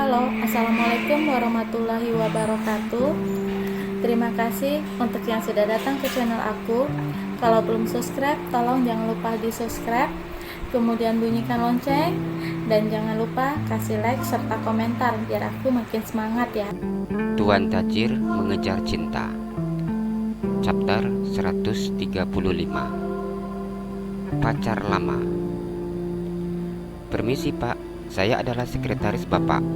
Halo, Assalamualaikum warahmatullahi wabarakatuh. Terima kasih untuk yang sudah datang ke channel aku. Kalau belum subscribe, tolong jangan lupa di subscribe, kemudian bunyikan lonceng, dan jangan lupa kasih like serta komentar biar aku makin semangat ya. Tuan Tajir Mengejar Cinta, Chapter 135. Pacar Lama. Permisi Pak, saya adalah sekretaris Bapak,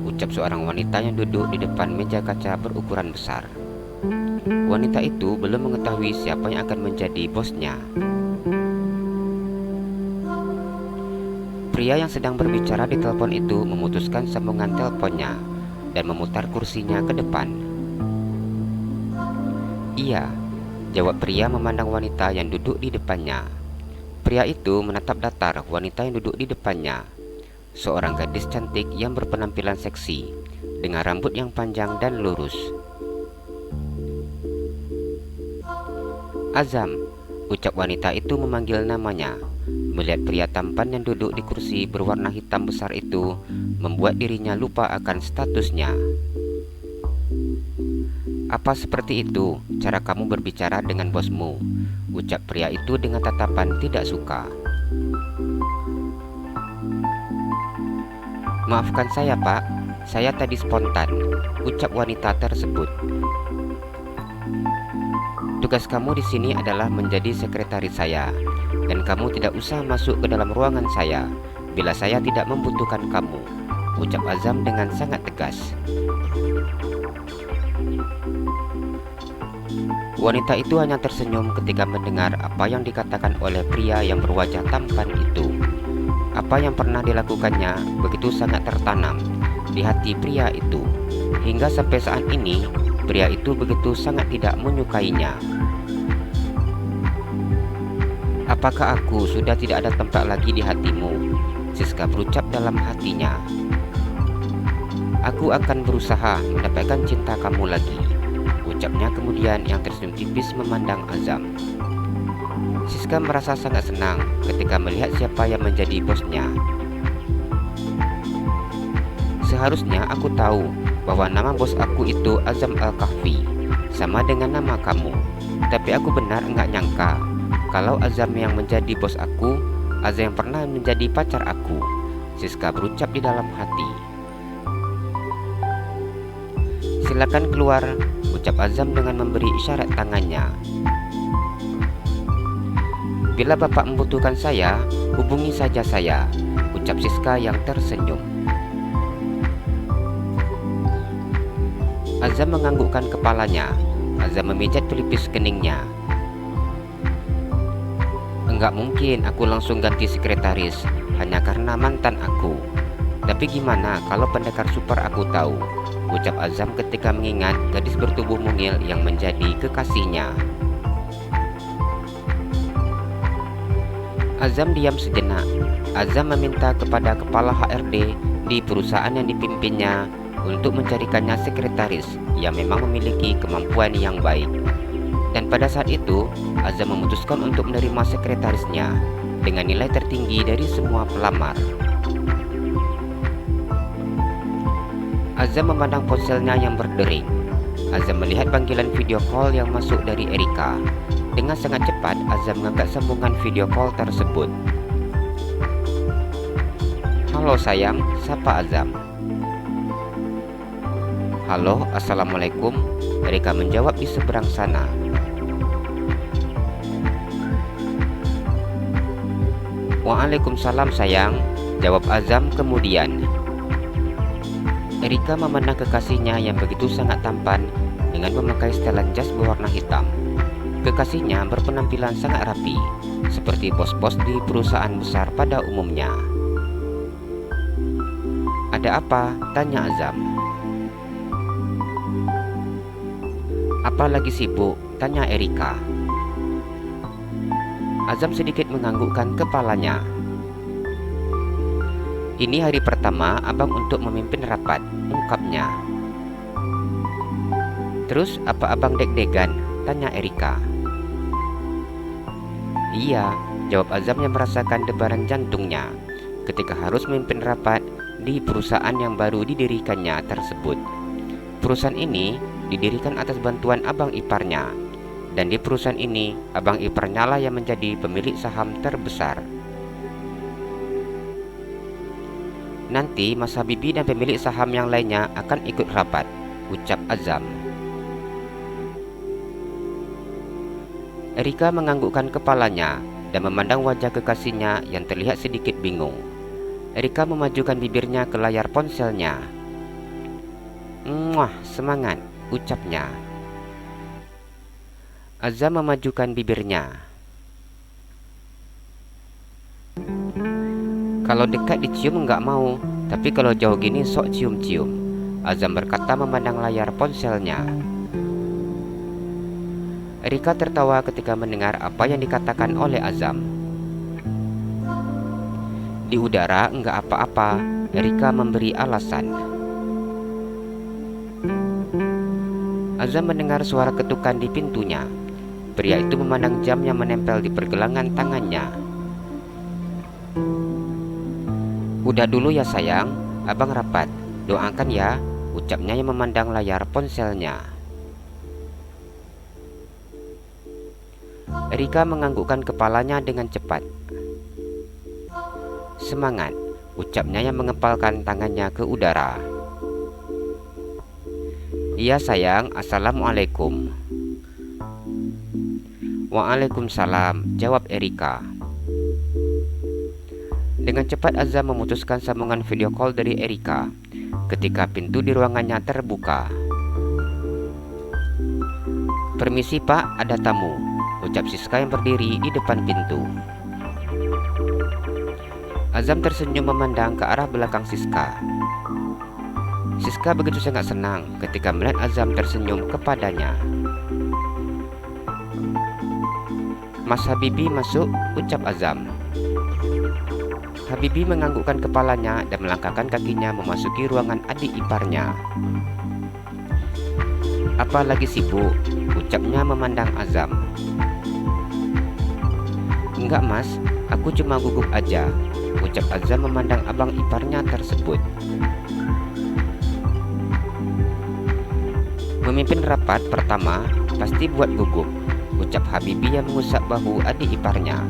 ucap seorang wanita yang duduk di depan meja kaca berukuran besar. Wanita itu belum mengetahui siapa yang akan menjadi bosnya. Pria yang sedang berbicara di telepon itu memutuskan sambungan teleponnya dan memutar kursinya ke depan. Iya, jawab pria memandang wanita yang duduk di depannya. Pria itu menatap datar wanita yang duduk di depannya. Seorang gadis cantik yang berpenampilan seksi, dengan rambut yang panjang dan lurus. Azam, ucap wanita itu memanggil namanya. Melihat pria tampan yang duduk di kursi berwarna hitam besar itu, membuat dirinya lupa akan statusnya. Apa seperti itu cara kamu berbicara dengan bosmu? Ucap pria itu dengan tatapan tidak suka. Maafkan saya Pak, saya tadi spontan, ucap wanita tersebut. Tugas kamu di sini adalah menjadi sekretaris saya, dan kamu tidak usah masuk ke dalam ruangan saya bila saya tidak membutuhkan kamu, ucap Azam dengan sangat tegas. Wanita itu hanya tersenyum ketika mendengar apa yang dikatakan oleh pria yang berwajah tampan itu. Apa yang pernah dilakukannya begitu sangat tertanam di hati pria itu. Hingga sampai saat ini, pria itu begitu sangat tidak menyukainya. Apakah aku sudah tidak ada tempat lagi di hatimu? Siska berucap dalam hatinya. Aku akan berusaha mendapatkan cinta kamu lagi, ucapnya kemudian yang tersenyum tipis memandang Azam. Siska merasa sangat senang ketika melihat siapa yang menjadi bosnya. Seharusnya aku tahu bahwa nama bos aku itu Azam Al-Kahfi, sama dengan nama kamu. Tapi aku benar enggak nyangka kalau Azam yang menjadi bos aku, Azam yang pernah menjadi pacar aku, Siska berucap di dalam hati. Silakan keluar, ucap Azam dengan memberi isyarat tangannya. Bila Bapak membutuhkan saya, hubungi saja saya, ucap Siska yang tersenyum. Azam menganggukkan kepalanya. Azam memijat pelipis keningnya. Enggak mungkin aku langsung ganti sekretaris hanya karena mantan aku. Tapi gimana kalau pendekar super aku tahu, ucap Azam ketika mengingat gadis bertubuh mungil yang menjadi kekasihnya. Azam diam sejenak. Azam meminta kepada kepala HRD di perusahaan yang dipimpinnya untuk mencarikannya sekretaris yang memang memiliki kemampuan yang baik. Dan pada saat itu, Azam memutuskan untuk menerima sekretarisnya dengan nilai tertinggi dari semua pelamar. Azam memandang ponselnya yang berdering. Azam melihat panggilan video call yang masuk dari Erika. Dengan sangat cepat, Azam mengangkat sambungan video call tersebut. Halo sayang, sapa Azam. Halo, assalamualaikum, Erika menjawab di seberang sana. Waalaikumsalam sayang, jawab Azam kemudian. Erika memandang kekasihnya yang begitu sangat tampan dengan memakai setelan jas berwarna hitam. Kekasihnya berpenampilan sangat rapi, seperti bos-bos di perusahaan besar pada umumnya. Ada apa? Tanya Azam. Apa lagi sibuk? Tanya Erika. Azam sedikit menganggukkan kepalanya. Ini hari pertama abang untuk memimpin rapat, ungkapnya. Terus apa abang deg-degan? Tanya Erika. Iya, jawab Azam yang merasakan debaran jantungnya ketika harus memimpin rapat di perusahaan yang baru didirikannya tersebut. Perusahaan ini didirikan atas bantuan abang iparnya, dan di perusahaan ini abang iparnya lah yang menjadi pemilik saham terbesar. Nanti Mas Habibie dan pemilik saham yang lainnya akan ikut rapat, ucap Azam. Erika menganggukkan kepalanya dan memandang wajah kekasihnya yang terlihat sedikit bingung. Erika memajukan bibirnya ke layar ponselnya. "Muah, semangat," ucapnya. Azam memajukan bibirnya. "Kalau dekat dicium nggak mau, tapi kalau jauh gini sok cium-cium," Azam berkata memandang layar ponselnya. Erika tertawa ketika mendengar apa yang dikatakan oleh Azam. "Di udara enggak apa-apa," Erika memberi alasan. Azam mendengar suara ketukan di pintunya. Pria itu memandang jam yang menempel di pergelangan tangannya. "Udah dulu ya sayang, abang rapat. Doakan ya," ucapnya yang memandang layar ponselnya. Erika menganggukkan kepalanya dengan cepat. "Semangat," ucapnya yang mengepalkan tangannya ke udara. "Iya sayang, assalamualaikum." "Waalaikumsalam," jawab Erika. Dengan cepat Azam memutuskan sambungan video call dari Erika ketika pintu di ruangannya terbuka. "Permisi Pak, ada tamu," ucap Siska yang berdiri di depan pintu. Azam tersenyum memandang ke arah belakang Siska. Siska begitu sangat senang ketika melihat Azam tersenyum kepadanya. "Mas Habibie masuk," ucap Azam. Habibie menganggukkan kepalanya dan melangkahkan kakinya memasuki ruangan adik iparnya. "Apa lagi sibuk?" ucapnya memandang Azam. "Enggak mas, aku cuma gugup aja," ucap Azam memandang abang iparnya tersebut. "Memimpin rapat pertama pasti buat gugup," ucap Habibie yang mengusap bahu adik iparnya.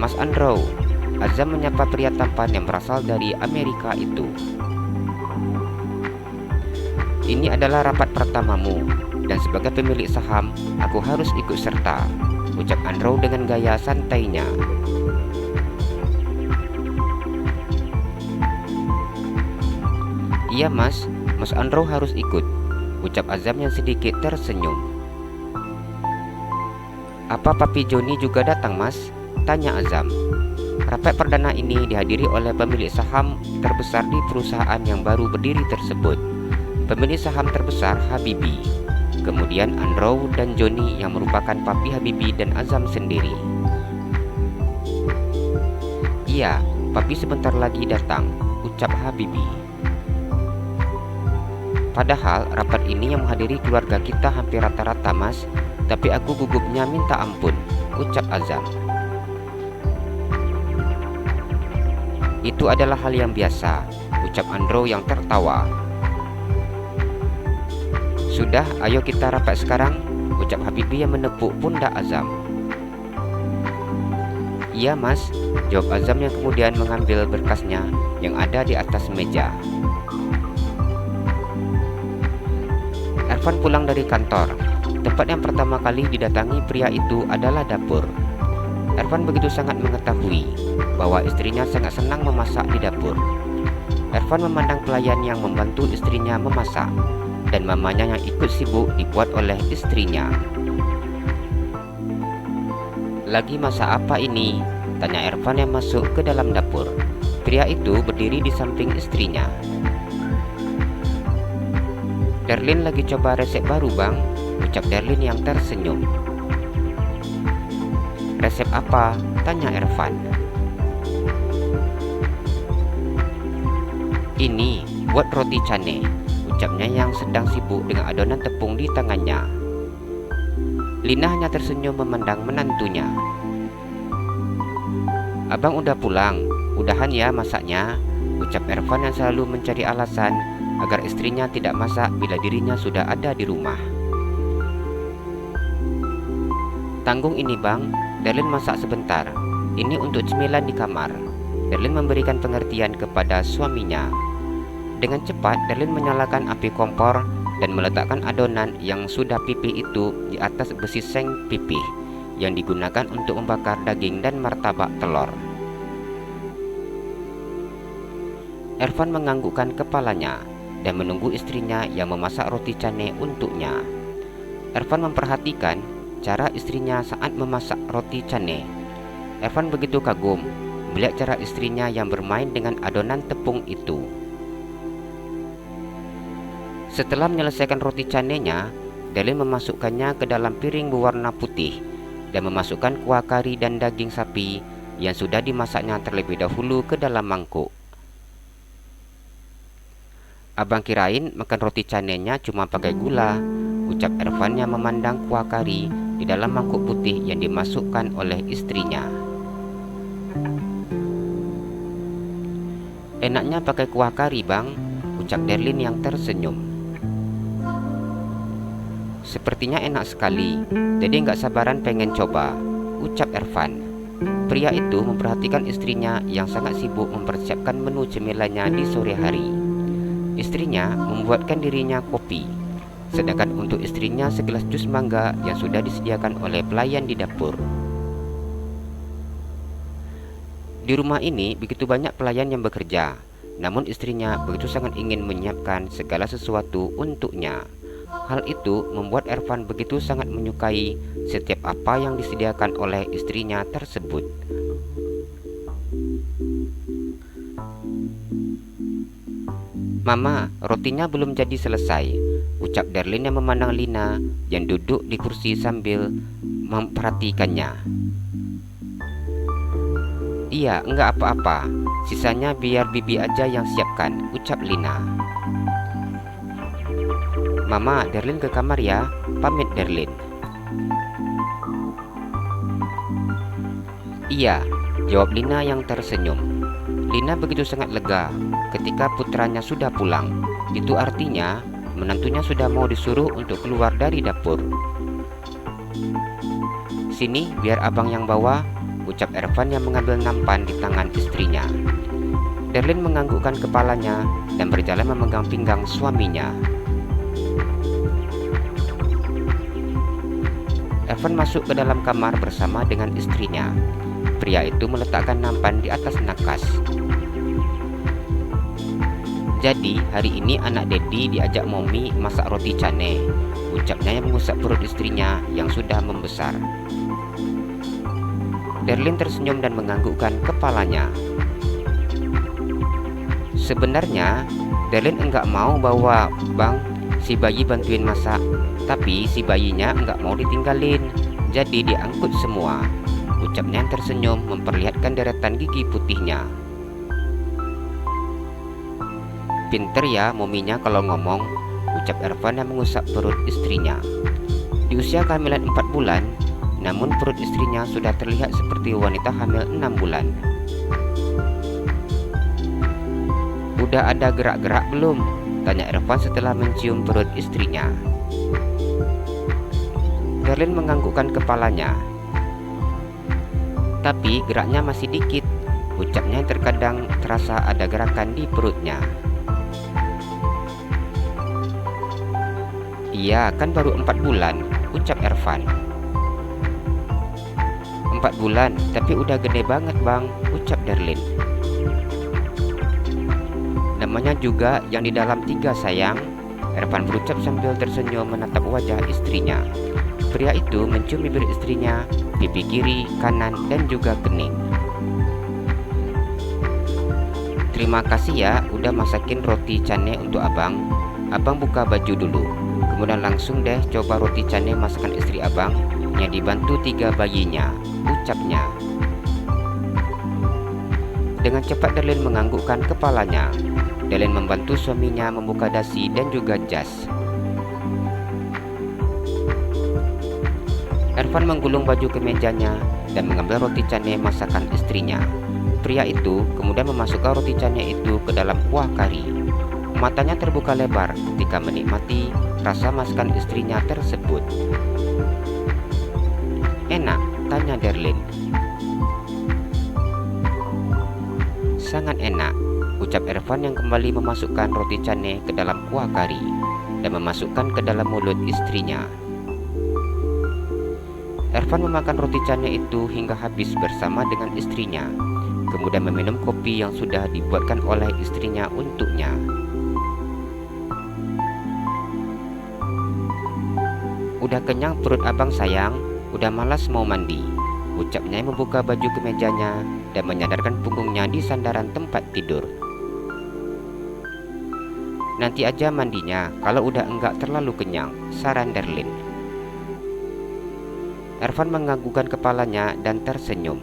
"Mas Andrew," Azam menyapa pria tampan yang berasal dari Amerika itu. "Ini adalah rapat pertamamu, dan sebagai pemilik saham, aku harus ikut serta," ucap Andrew dengan gaya santainya. "Iya mas, Mas Andrew harus ikut," ucap Azam yang sedikit tersenyum. "Apa Papi Joni juga datang mas?" tanya Azam. Rapat perdana ini dihadiri oleh pemilik saham terbesar di perusahaan yang baru berdiri tersebut. Pemilik saham terbesar Habibie, kemudian Andrew dan Joni yang merupakan papi Habibie dan Azam sendiri. "Iya, papi sebentar lagi datang," ucap Habibie. "Padahal rapat ini yang menghadiri keluarga kita hampir rata-rata mas, tapi aku gugupnya minta ampun," ucap Azam. "Itu adalah hal yang biasa," ucap Andrew yang tertawa. "Sudah, ayo kita rapat sekarang," ucap Habibie yang menepuk pundak Azam. "Iya mas," jawab Azam yang kemudian mengambil berkasnya yang ada di atas meja. Ervan pulang dari kantor. Tempat yang pertama kali didatangi pria itu adalah dapur. Ervan begitu sangat mengetahui bahwa istrinya sangat senang memasak di dapur. Ervan memandang pelayan yang membantu istrinya memasak, dan mamanya yang ikut sibuk dibuat oleh istrinya. "Lagi masak apa ini?" tanya Ervan yang masuk ke dalam dapur. Pria itu berdiri di samping istrinya. "Darlin lagi coba resep baru bang," ucap Darlin yang tersenyum. "Resep apa?" tanya Ervan. "Ini buat roti cane," ucapnya yang sedang sibuk dengan adonan tepung di tangannya. Lina hanya tersenyum memandang menantunya. "Abang udah pulang," "Udahan ya masaknya," ucap Ervan yang selalu mencari alasan agar istrinya tidak masak bila dirinya sudah ada di rumah. "Tanggung ini bang, Darlin masak sebentar. Ini untuk cemilan di kamar." Darlin memberikan pengertian kepada suaminya. Dengan cepat Darlin menyalakan api kompor dan meletakkan adonan yang sudah pipih itu di atas besi seng pipih yang digunakan untuk membakar daging dan martabak telur. Ervan menganggukkan kepalanya dan menunggu istrinya yang memasak roti canai untuknya. Ervan memperhatikan cara istrinya saat memasak roti canai. Ervan begitu kagum melihat cara istrinya yang bermain dengan adonan tepung itu. Setelah menyelesaikan roti canainya, Darlin memasukkannya ke dalam piring berwarna putih dan memasukkan kuah kari dan daging sapi yang sudah dimasaknya terlebih dahulu ke dalam mangkuk. "Abang kirain makan roti canainya cuma pakai gula," ucap Ervan yang memandang kuah kari di dalam mangkuk putih yang dimasukkan oleh istrinya. "Enaknya pakai kuah kari bang," ucap Darlin yang tersenyum. "Sepertinya enak sekali, jadi nggak sabaran pengen coba," ucap Ervan. Pria itu memperhatikan istrinya yang sangat sibuk mempersiapkan menu cemilannya di sore hari. Istrinya membuatkan dirinya kopi, sedangkan untuk istrinya segelas jus mangga yang sudah disediakan oleh pelayan di dapur. Di rumah ini begitu banyak pelayan yang bekerja, namun istrinya begitu sangat ingin menyiapkan segala sesuatu untuknya. Hal itu membuat Ervan begitu sangat menyukai setiap apa yang disediakan oleh istrinya tersebut. "Mama, rotinya belum jadi selesai," ucap Darlin yang memandang Lina yang duduk di kursi sambil memperhatikannya. "Iya, enggak apa-apa. Sisanya biar bibi aja yang siapkan," ucap Lina. "Mama, Darlin ke kamar ya," pamit Darlin. "Iya," jawab Lina yang tersenyum. Lina begitu sangat lega ketika putranya sudah pulang. Itu artinya menantunya sudah mau disuruh untuk keluar dari dapur. "Sini, biar abang yang bawa," ucap Ervan yang mengambil nampan di tangan istrinya. Darlin menganggukkan kepalanya dan berjalan memegang pinggang suaminya. Ervan masuk ke dalam kamar bersama dengan istrinya. Pria itu meletakkan nampan di atas nakas. "Jadi hari ini anak Dedi diajak Mommy masak roti canai," ucapnya yang mengusap perut istrinya yang sudah membesar. Darlin tersenyum dan menganggukkan kepalanya. Sebenarnya Darlin enggak mau bawa bang si bayi bantuin masak, tapi si bayinya enggak mau ditinggalin, jadi diangkut semua, ucapnya yang tersenyum memperlihatkan deretan gigi putihnya. "Pinter ya mominya kalau ngomong," ucap Ervan yang mengusap perut istrinya. Di usia kehamilan 4 bulan, namun perut istrinya sudah terlihat seperti wanita hamil 6 bulan. "Udah ada gerak-gerak belum?" tanya Ervan setelah mencium perut istrinya. Darlin menganggukkan kepalanya. "Tapi geraknya masih dikit," ucapnya yang terkadang terasa ada gerakan di perutnya. "Iya, kan baru 4 bulan," ucap Ervan. "4 bulan, tapi udah gede banget bang," ucap Darlin. "Namanya juga yang di dalam 3 sayang," Ervan berucap sambil tersenyum menatap wajah istrinya. Pria itu mencium bibir istrinya, pipi kiri, kanan, dan juga kening. "Terima kasih ya udah masakin roti canai untuk abang. Abang buka baju dulu, kemudian langsung deh coba roti canai masakan istri abang yang dibantu 3 bayinya," ucapnya. Dengan cepat Darlin menganggukkan kepalanya. Darlin membantu suaminya membuka dasi dan juga jas. Ervan menggulung baju kemejanya dan mengambil roti canai masakan istrinya. pria itu kemudian memasukkan roti canai itu ke dalam kuah kari. Matanya terbuka lebar ketika menikmati rasa masakan istrinya tersebut. "Enak?" tanya Darlene. "Sangat enak," ucap Ervan yang kembali memasukkan roti canai ke dalam kuah kari dan memasukkan ke dalam mulut istrinya. Ervan memakan roti canai itu hingga habis bersama dengan istrinya, kemudian meminum kopi yang sudah dibuatkan oleh istrinya untuknya. "Udah kenyang perut abang sayang, udah malas mau mandi," ucapnya yang membuka baju kemejanya dan menyadarkan punggungnya di sandaran tempat tidur. "Nanti aja mandinya kalau udah enggak terlalu kenyang," saran Darlene. Ervan menganggukkan kepalanya dan tersenyum.